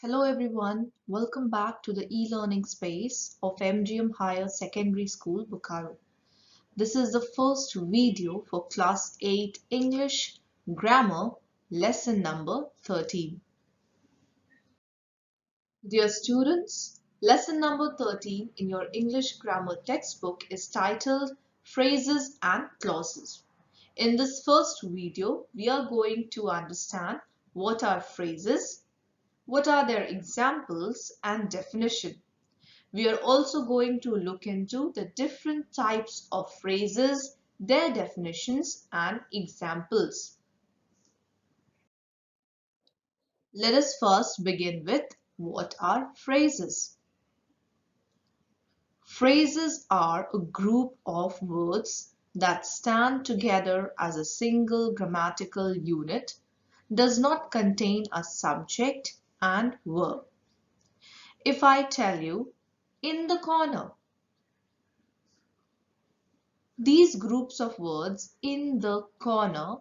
Hello everyone, welcome back to the e-learning space of MGM Higher Secondary School, Bokaro. This is the first video for Class 8 English Grammar lesson number 13. Dear students, lesson number 13 in your English grammar textbook is titled Phrases and Clauses. In this first video, we are going to understand what are phrases, what are their examples and definition. We are also going to look into the different types of phrases, their definitions and examples. Let us first begin with what are phrases. Phrases are a group of words that stand together as a single grammatical unit, does not contain a subject and verb. If I tell you, in the corner, these groups of words in the corner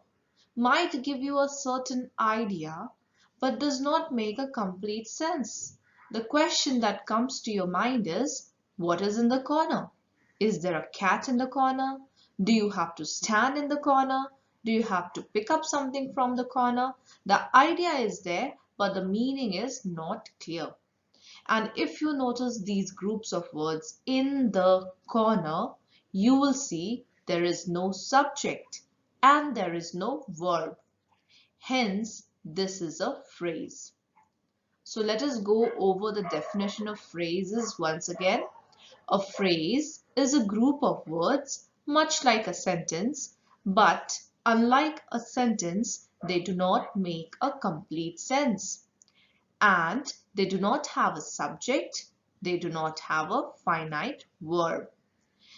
might give you a certain idea but does not make a complete sense. The question that comes to your mind is, what is in the corner? Is there a cat in the corner? Do you have to stand in the corner? Do you have to pick up something from the corner? The idea is there, but the meaning is not clear. And if you notice these groups of words in the corner, you will see there is no subject and there is no verb. Hence, this is a phrase. So let us go over the definition of phrases once again. A phrase is a group of words much like a sentence, but unlike a sentence, they do not make a complete sense. And they do not have a subject, they do not have a finite verb.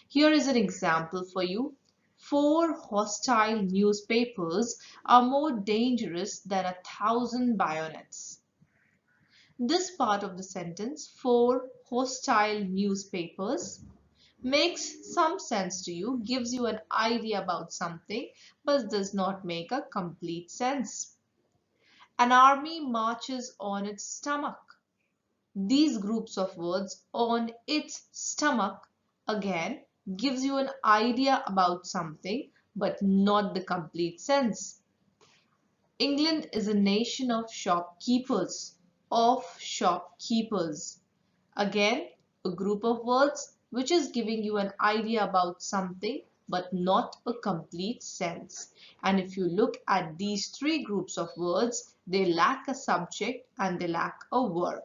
Here is an example for you. 4 hostile newspapers are more dangerous than 1,000 bayonets. This part of the sentence, 4 hostile newspapers, makes some sense to you, gives you an idea about something, but does not make a complete sense. An army marches on its stomach. These groups of words on its stomach again gives you an idea about something but not the complete sense. England is a nation of shopkeepers. Again, a group of words which is giving you an idea about something but not a complete sense. And if you look at these 3 groups of words, they lack a subject and they lack a verb.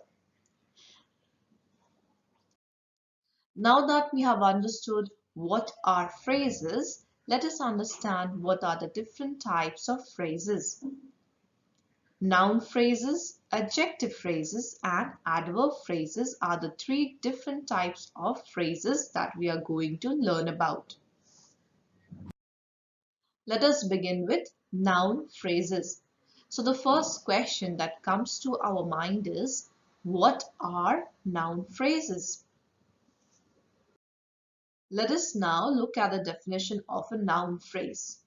Now that we have understood what are phrases, let us understand what are the different types of phrases. Noun phrases, adjective phrases, and adverb phrases are the 3 different types of phrases that we are going to learn about. Let us begin with noun phrases. So the first question that comes to our mind is, what are noun phrases? Let us now look at the definition of a noun phrase.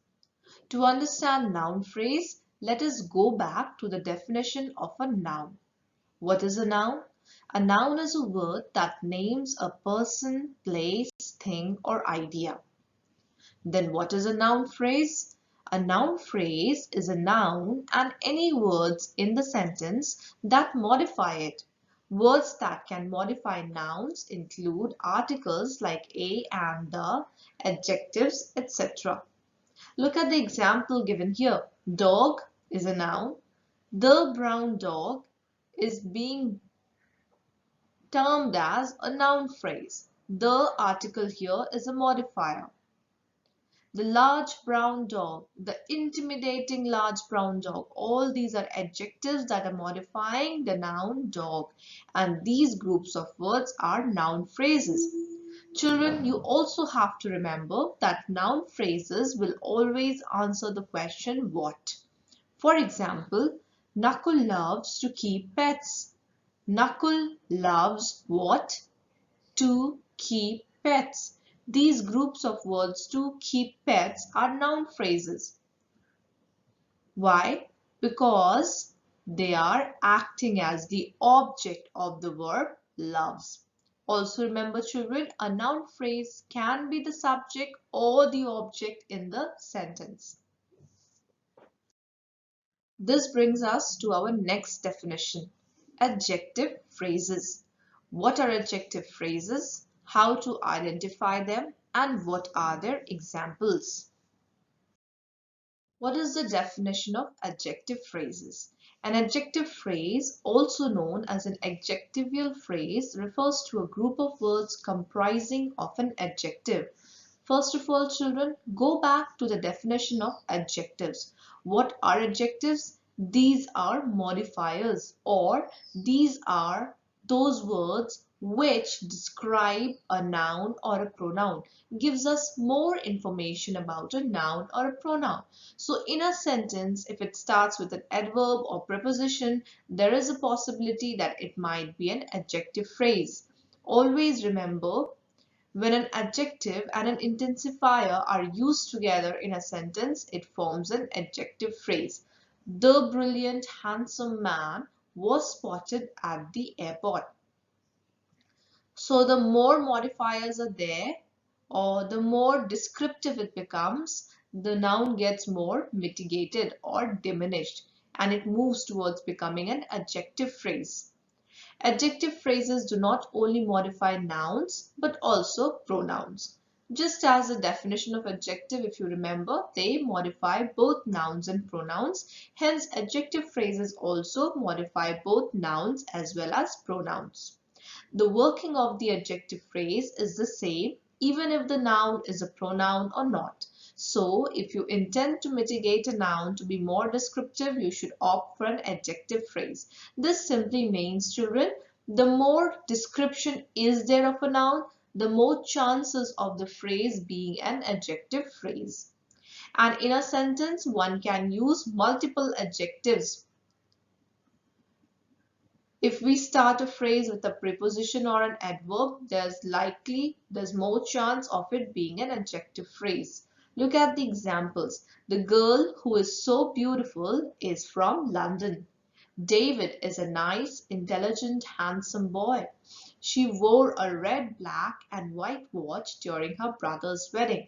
To understand noun phrase, let us go back to the definition of a noun. What is a noun? A noun is a word that names a person, place, thing, or idea. Then what is a noun phrase? A noun phrase is a noun and any words in the sentence that modify it. Words that can modify nouns include articles like a and the, adjectives, etc. Look at the example given here. Dog is a noun. The brown dog is being termed as a noun phrase. The article here is a modifier. The large brown dog, the intimidating large brown dog, all these are adjectives that are modifying the noun dog, and these groups of words are noun phrases. Children, you also have to remember that noun phrases will always answer the question what. For example, Nakul loves to keep pets. Nakul loves what? To keep pets. These groups of words to keep pets are noun phrases. Why? Because They are acting as the object of the verb loves. Also remember children, a noun phrase can be the subject or the object in the sentence. This brings us to our next definition, adjective phrases. What are adjective phrases? How to identify them? And what are their examples? What is the definition of adjective phrases? An adjective phrase, also known as an adjectival phrase, refers to a group of words comprising of an adjective. First of all, children, go back to the definition of adjectives. What are adjectives? These are modifiers, or these are those words which describe a noun or a pronoun, gives us more information about a noun or a pronoun. So in a sentence, if it starts with an adverb or preposition, there is a possibility that it might be an adjective phrase. Always remember, when an adjective and an intensifier are used together in a sentence, it forms an adjective phrase. The brilliant, handsome man was spotted at the airport. So the more modifiers are there, or the more descriptive it becomes, the noun gets more mitigated or diminished, and it moves towards becoming an adjective phrase. Adjective phrases do not only modify nouns but also pronouns. Just as the definition of adjective, if you remember, they modify both nouns and pronouns. Hence, adjective phrases also modify both nouns as well as pronouns. The working of the adjective phrase is the same even if the noun is a pronoun or not. So, if you intend to mitigate a noun to be more descriptive, you should opt for an adjective phrase. This simply means, children, the more description is there of a noun, the more chances of the phrase being an adjective phrase. And in a sentence, one can use multiple adjectives. If we start a phrase with a preposition or an adverb, there's more chance of it being an adjective phrase. Look at the examples. The girl who is so beautiful is from London. David is a nice, intelligent, handsome boy. She wore a red, black, and white watch during her brother's wedding.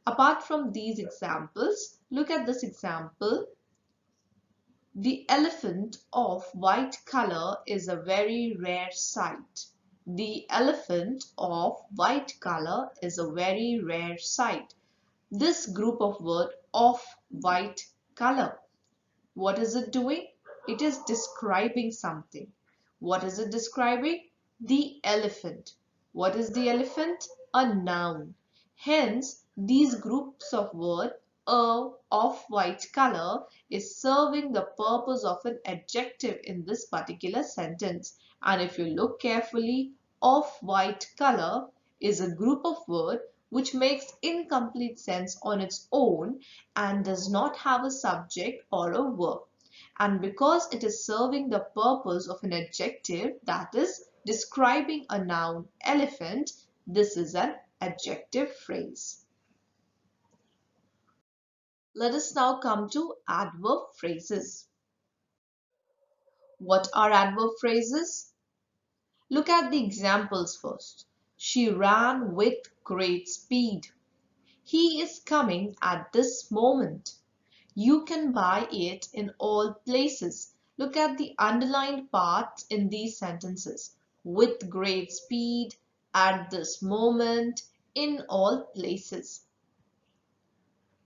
Apart from these examples, look at this example. The elephant of white color is a very rare sight. The elephant of white color is a very rare sight. This group of word of white color, what is it doing? It is describing something. What is it describing? The elephant. What is the elephant? A noun. Hence, these groups of words of white color is serving the purpose of an adjective in this particular sentence. And if you look carefully, of white color is a group of words which makes incomplete sense on its own and does not have a subject or a verb. And because it is serving the purpose of an adjective, that is describing a noun elephant, this is an adjective phrase. Let us now come to adverb phrases. What are adverb phrases? Look at the examples first. She ran with great speed. He is coming at this moment. You can buy it in all places. Look at the underlined parts in these sentences. With great speed, at this moment, in all places.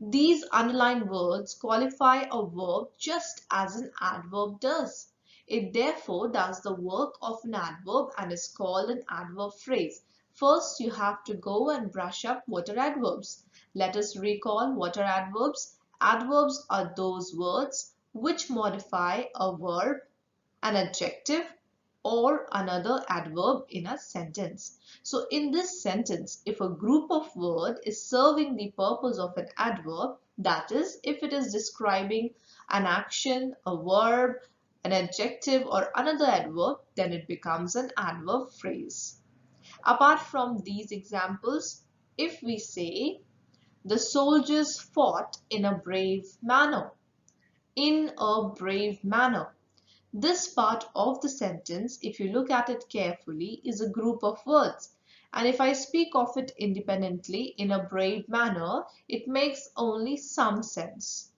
These underlined words qualify a verb just as an adverb does. It therefore does the work of an adverb and is called an adverb phrase. First, you have to go and brush up what are adverbs. Let us recall what are adverbs. Adverbs are those words which modify a verb, an adjective, or another adverb in a sentence. So in this sentence, if a group of words is serving the purpose of an adverb, that is, if it is describing an action, a verb, an adjective, or another adverb, then it becomes an adverb phrase. Apart from these examples, if we say, the soldiers fought in a brave manner, in a brave manner. This part of the sentence, if you look at it carefully, is a group of words. And if I speak of it independently in a brave manner, it makes only some sense.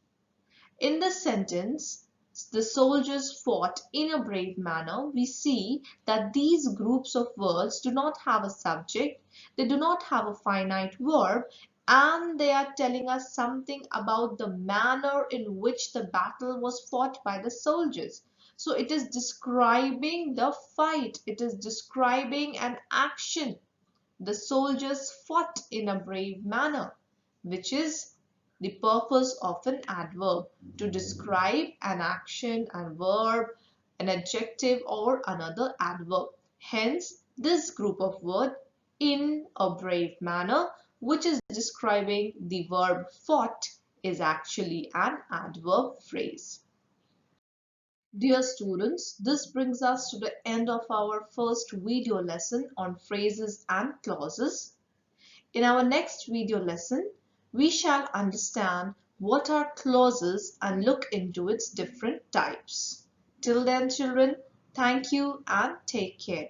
In the sentence, the soldiers fought in a brave manner, we see that these groups of words do not have a subject, they do not have a finite verb, and they are telling us something about the manner in which the battle was fought by the soldiers. So it is describing the fight, it is describing an action. The soldiers fought in a brave manner, which is the purpose of an adverb, to describe an action, a verb, an adjective, or another adverb. Hence, this group of words in a brave manner, which is describing the verb fought, is actually an adverb phrase. Dear students, this brings us to the end of our first video lesson on phrases and clauses. In our next video lesson, we shall understand what are clauses and look into its different types. Till then, children, thank you and take care.